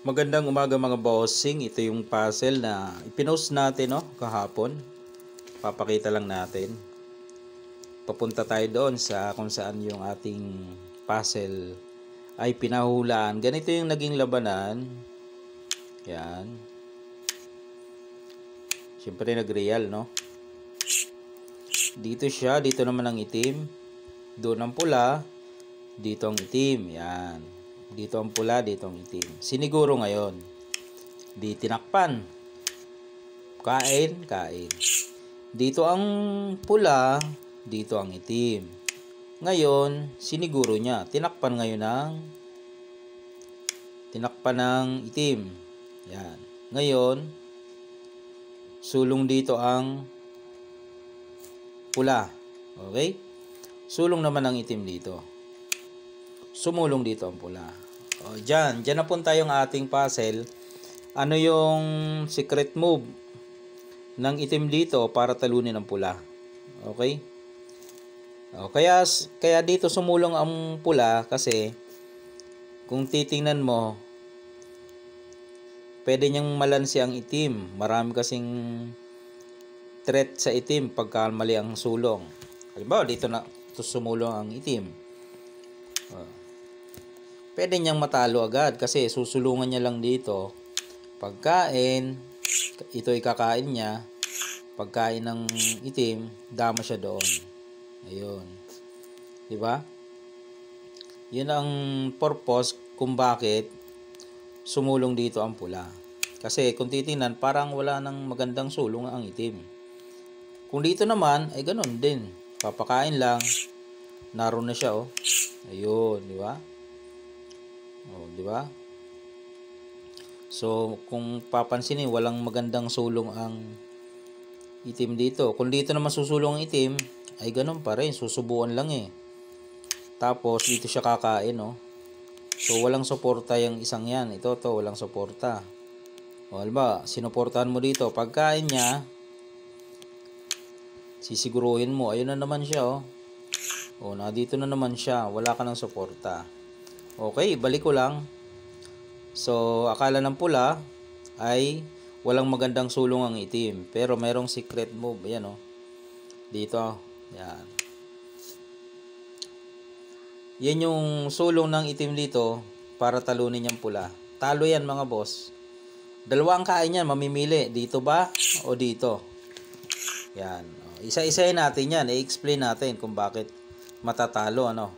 Magandang umaga mga bossing. Ito yung puzzle na ipinost natin kahapon. Papakita lang natin. Papunta tayo doon sa kung saan yung ating puzzle ay pinahulaan. Ganito yung naging labanan. Yan. Siyempre nag-real, no? Dito siya, dito naman ang itim. Doon ang pula, dito ang itim. Yan. Dito ang pula, dito ang itim. Siniguro ngayon. Di tinakpan. Kain, kain. Dito ang pula, dito ang itim. Ngayon, siniguro niya. Tinakpan ngayon ng itim. Yan. Ngayon, sulong dito ang pula. Okay? Sulong naman ang itim dito. Sumulong dito ang pula. O, dyan na punta yung ating puzzle. Ano yung secret move ng itim dito para talunin ang pula? Okay? O, kaya dito sumulong ang pula kasi kung titingnan mo, pwede niyang malansi ang itim. Marami kasing threat sa itim pagka mali ang sulong. Halimbawa, dito sumulong ang itim. Pwede niyang matalo agad kasi susulungan niya lang dito. Pagkain, ito ikakain niya. Pagkain ng itim, dama siya doon. Ayun. Diba? Yun ang purpose kung bakit sumulong dito ang pula. Kasi kung titingnan, parang wala nang magandang sulong ang itim. Kung dito naman, ay ganun din. Papakain lang. Naroon na siya, oh. Ayun, di ba? Oh, di ba? So, kung papansinin, walang magandang sulong ang itim dito. Kung dito naman susulong ang itim, ay ganun pa rin. Susubuan lang eh. Tapos, dito siya kakain, oh. So, walang suporta yung isang yan. Ito, walang suporta. O, alba, sinuportahan mo dito. Pagkain niya, sisiguruhin mo. Ayun na naman siya, oh. O, dito na naman siya. Wala ka ng suporta. Okay, balik ko lang. So, akala ng pula ay walang magandang sulong ang itim. Pero mayroong secret move. Ayan, oh. Dito. Yan. Yan yung sulong ng itim dito para talunin yung pula. Talo yan mga boss. Dalawa ang kain yan. Mamimili. Dito ba o dito? Yan. Isa-isahin natin yan. I-explain natin kung bakit matatalo. Ano?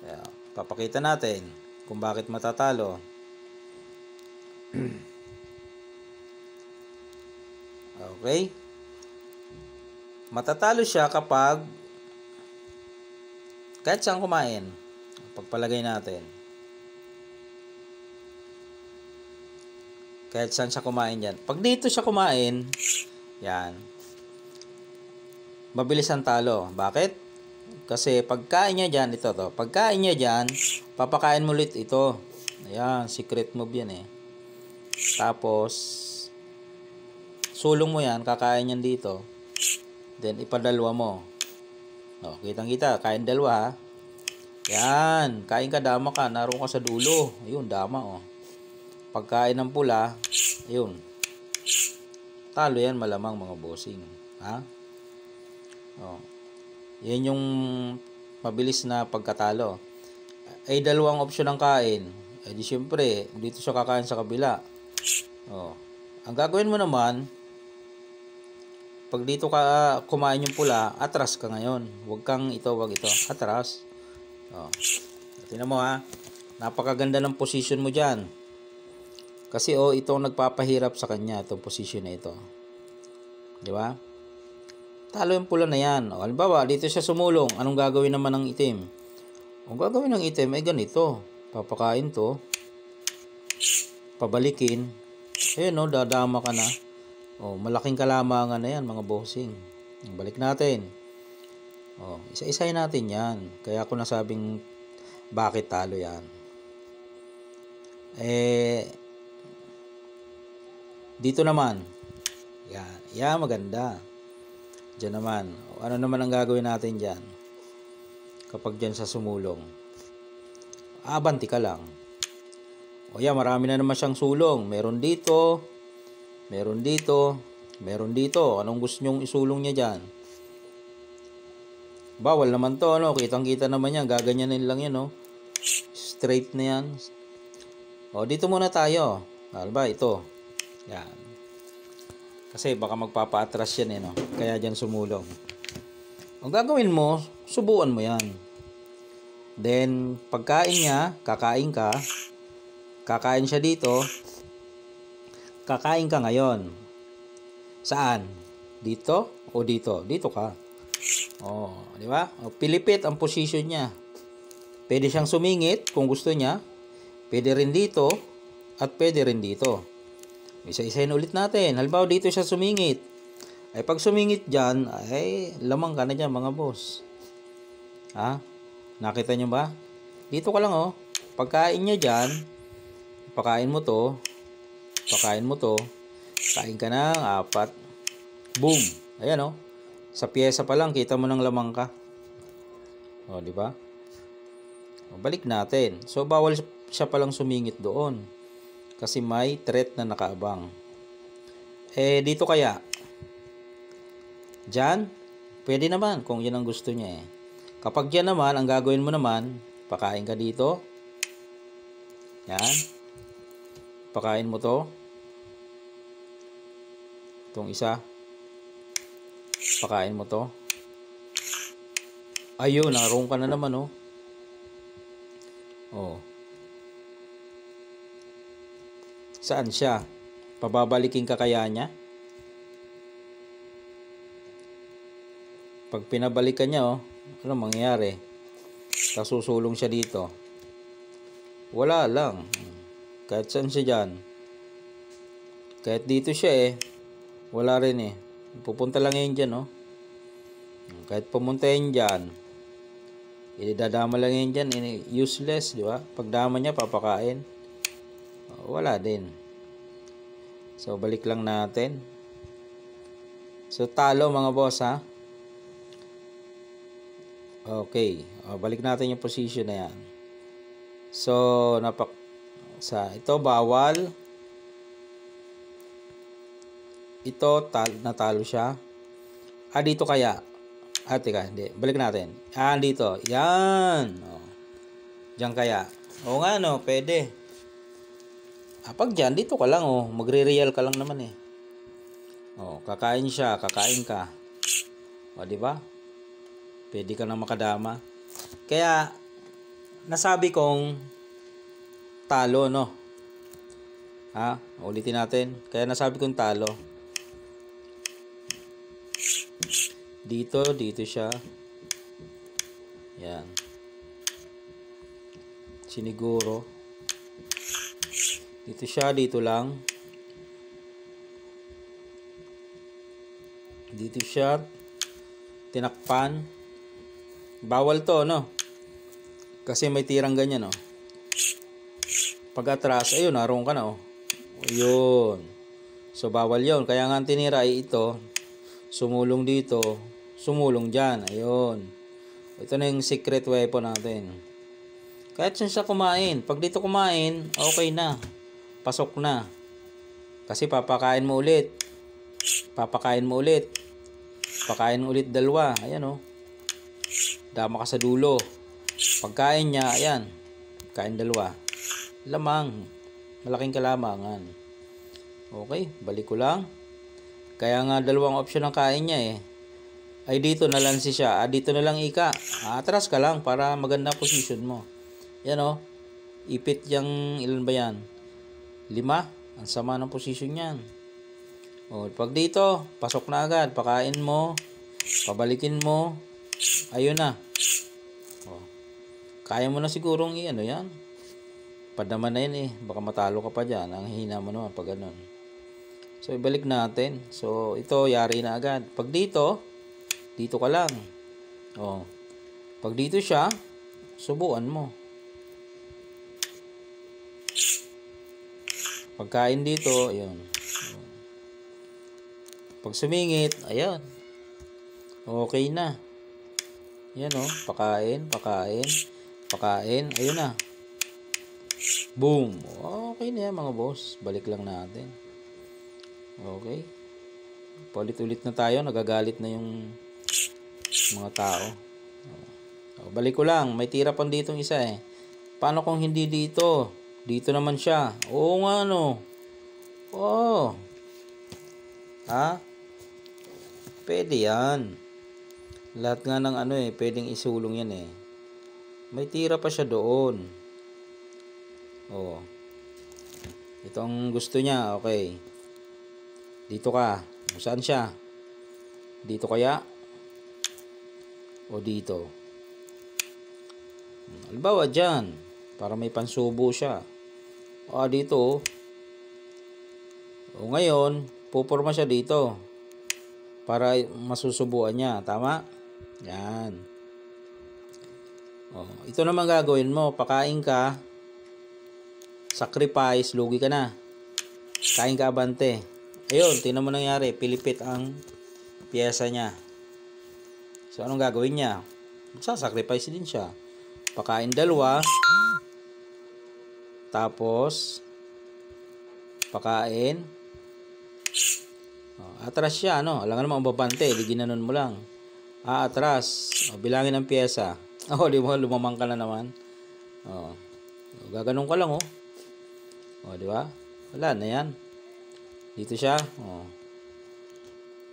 Yan. Papakita natin kung bakit matatalo. Okay? Matatalo siya kapag kahit saan kumain. Pagpalagay natin. Kahit saan siya kumain yan. Pag dito siya kumain, yan. Mabilis ang talo. Bakit? Kasi pagkain niya dyan, ito to. Pagkain niya dyan, papakain mo ulit ito. Ayan, secret move yan eh. Tapos, sulong mo yan, kakain yan dito. Then, ipadalwa mo. O, kitang-kita, kain dalawa ha. Yan, kain ka, dama ka, naroon ka sa dulo. Ayun, dama oh. Pagkain ng pula, ayun. Talo yan malamang mga bossing. Ha? O. Yan yung mabilis na pagkatalo. Ay dalawang opsyon ng kain. Eh di syempre, dito siya kakain sa kabila. Oh. Ang gagawin mo naman, pag dito ka kumain yung pula, atras ka ngayon. Huwag kang ito, wag ito. Atras. Oh. Tingnan mo ha. Napakaganda ng position mo dyan. Kasi ito ang nagpapahirap sa kanya, itong position na ito. Di ba? Talo yung pula na yan. O, halimbawa, dito siya sumulong. Anong gagawin naman ng itim? Ang gagawin ng itim ay ganito. Papakain to. Pabalikin. Ayun, dadama ka na. O, malaking kalamangan na yan, mga bossing. Balik natin. O, isa-isahin natin yan. Kaya ako nasabing bakit talo yan. Dito naman. Yan. Yan, maganda. Diyan naman. Ano naman ang gagawin natin dyan? Kapag dyan sa sumulong. Abanti ka lang. O yan, marami na naman siyang sulong. Meron dito, meron dito, meron dito. Anong gusto nyong isulong niya dyan? Bawal naman to, ano? Kitang-kita naman yan. Gaganyanin lang yan, no? Straight na yan. O, dito muna tayo. Alba, ito. Yan. Kasi baka magpapa-atras yan, eh, no? Kaya dyan sumulong. Ang gagawin mo, subuan mo yan. Then, pagkain niya, kakain ka. Kakain siya dito. Kakain ka ngayon. Saan? Dito o dito? Dito ka. Oh, di ba? O, pilipit ang position niya. Pwede siyang sumingit kung gusto niya. Pwede rin dito at pwede rin dito. Isa-isahin ulit natin. Halimbawa dito siya sumingit. Ay pag sumingit diyan, ay lamang ka na diyan mga boss. Ha? Nakita niyo ba? Dito ka lang oh. Pagkain niya diyan, pakain mo to. Pakain mo to. Kain ka ng 4. Boom. Ayan oh. Sa piyesa pa lang kita mo ng lamang ka. Oh, di ba? Balik natin. So bawal siya palang sumingit doon. Kasi may threat na nakaabang. Eh dito kaya? Diyan? Pwede naman kung yan ang gusto niya eh. Kapag diyan naman, ang gagawin mo naman, pakain ka dito. Yan. Pakain mo to. Itong isa. Pakain mo to. Ayun, naroon ka na naman oh. Oh. Saan siya? Pababalikin ka kaya niya? Pag pinabalikan niya oh, ano mangyayari? Kasusulong siya dito. Wala lang. Kahit saan siya dyan. Kahit dito siya eh. Wala rin eh. Pupunta lang yun dyan oh. Kahit pumunta yun dyan. Idadama lang yun dyan. Useless, di ba? Pagdama niya, papakain. Wala din. So, balik lang natin. So, talo mga boss ha. Okay. Balik natin yung position na yan. So, ito bawal. Ito, natalo siya. Dito kaya. Teka, hindi. Balik natin. Dito. Yan. Diyan kaya. Oo nga, no. Pwede. Pag dyan, dito ka lang, oh. Magre-real ka lang naman, eh. Kakain siya. Kakain ka. Diba? Pwede ka na makadama. Kaya, nasabi kong talo, no? Ulitin natin. Kaya nasabi kong talo. Dito siya. Yan. Siniguro. Dito siya, dito lang. Dito siya. Tinakpan. Bawal to, no? Kasi may tirang ganyan, no? Pag atras, ayun, naroon ka na, oh. Ayun. So, bawal yun. Kaya nga ang tinira ay ito. Sumulong dito. Sumulong dyan. Ayun. Ito na yung secret weapon natin. Kahit saan siya kumain. Pag dito kumain, okay na. Pasok na. Kasi papakain mo ulit. Papakain mo ulit. Pakain ulit dalawa. Ayan oh. Dama ka sa dulo. Pagkain niya, ayan. Kain dalawa. Lamang. Malaking kalamangan. Okay, balik ko lang. Kaya nga dalawang option ang kain niya eh. Ay dito na lang siya. Dito na lang ika. Atras ka lang para maganda position mo. Yan oh. Ipit yung ilan ba yan? 5. Ang sama ng position yan. Pag dito, pasok na agad. Pakain mo. Pabalikin mo. Ayun na. Kaya mo na sigurong ano yan. Padaman na yan eh. Baka matalo ka pa dyan. Ang hina mo naman pag ganun. So, ibalik natin. So, ito, yari na agad. Pag dito ka lang. Pag dito siya, subuan mo. Pagkain dito, ayun. Pag sumingit, ayan. Okay na. Yan oh, pakain. Ayun na. Boom. Okay na yan mga boss. Balik lang natin. Okay. Paulit-ulit na tayo. Nagagalit na yung mga tao. Balik ko lang. May tira pang ditong isa eh. Paano kung hindi dito? Dito naman siya. Oo nga no. Oo. Ha? Pwede yan. Lahat nga ng ano eh. Pwedeng isulong yan eh. May tira pa siya doon. Oo. Ito ang gusto niya. Okay. Dito ka. Saan siya? Dito kaya? O dito? Halimbawa dyan. Para may pansubo siya. Dito. O ngayon, pupurma siya dito. Para masusubuan niya. Tama? Yan. Ito naman gagawin mo. Pakain ka. Sacrifice. Lugi ka na. Kain ka abante. Ayun, tingnan mo nangyari. Pilipit ang piyesa niya. So, anong gagawin niya? Sacrifice din siya. Pakain dalawa. Tapos, pakain. Atras siya, ano? Alam nga naman ang babante. Di ginanon mo lang. Atras. Bilangin ang piyesa. Di mo, lumamang ka na naman. Gaganon ka lang, di ba? Wala na yan. Dito siya.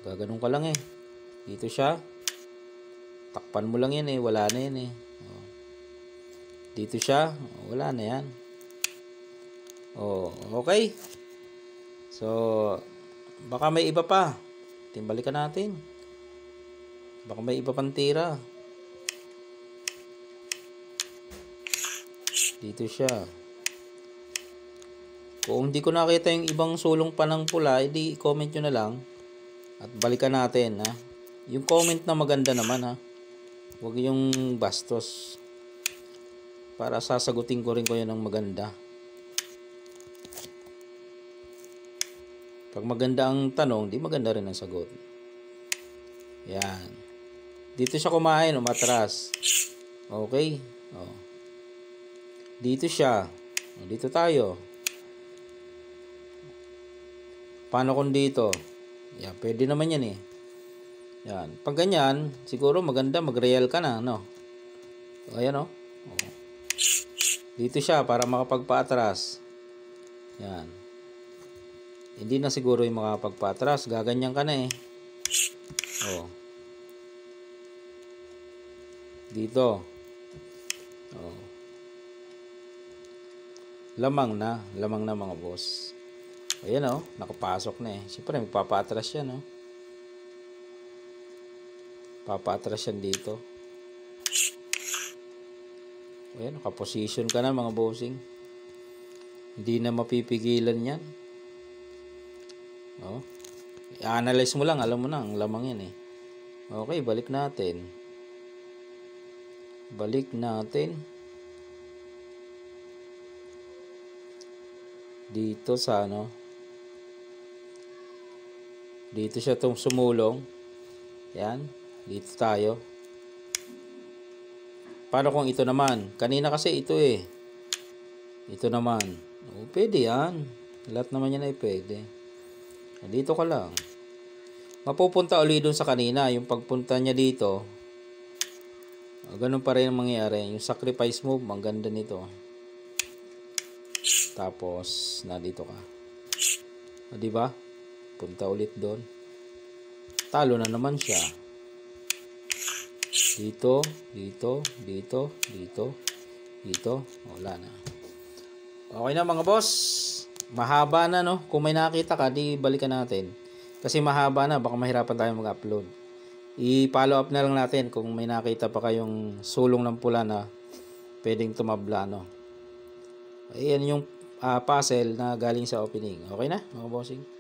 Gaganon ka lang eh. Dito siya. Takpan mo lang yan eh. Wala na yan eh. Dito siya. Wala na yan. Okay. So, baka may iba pa. Timbalikan natin. Baka may iba pang tira. Dito siya. Kung hindi ko nakita yung ibang sulong pa ng pula, edi comment nyo na lang. At balikan natin, ha. Yung comment na maganda naman, ha. Huwag yung bastos. Para sasagutin ko rin kayo ng maganda. Pag maganda ang tanong, di maganda rin ang sagot. Yan. Dito siya kumain, umatras. Okay. Dito siya. Dito tayo. Paano kung dito? Yan, pwede naman yan eh. Yan. Pag ganyan, siguro maganda mag-real ka na, no? Ayan, Dito siya para makapagpaatras. Yan. Hindi na siguro yung makapagpaatras. Gaganyan ka na eh. Dito. Lamang na mga boss. Ayan nakapasok na eh. Siyempre magpapaatras yan Papaatras yan dito. Ayan, nakaposition ka na mga bossing. Hindi na mapipigilan yan. I-analyze mo lang, alam mo na, ang lamang yan eh. Okay, balik natin. Dito sa dito siya tong sumulong. Yan, dito tayo. Paano kung ito naman? Kanina kasi ito eh. Ito naman. Pwede yan. Lahat naman yan ay pwede. Dito ka lang. Mapupunta ulit dun sa kanina. Yung pagpunta niya dito, ganun pa rin ang mangyayari. Yung sacrifice move, ang ganda nito. Tapos, dito ka. Diba? Punta ulit doon. Talo na naman siya. Dito. Wala na. Okay na mga boss. Mahaba na Kung may nakita ka, di balikan natin. Kasi mahaba na, baka mahirapan tayo mag-upload. I-follow up na lang natin kung may nakita pa kayong sulong ng pula na pwedeng tumabla Ayan yung puzzle na galing sa opening. Okay na mga bossing?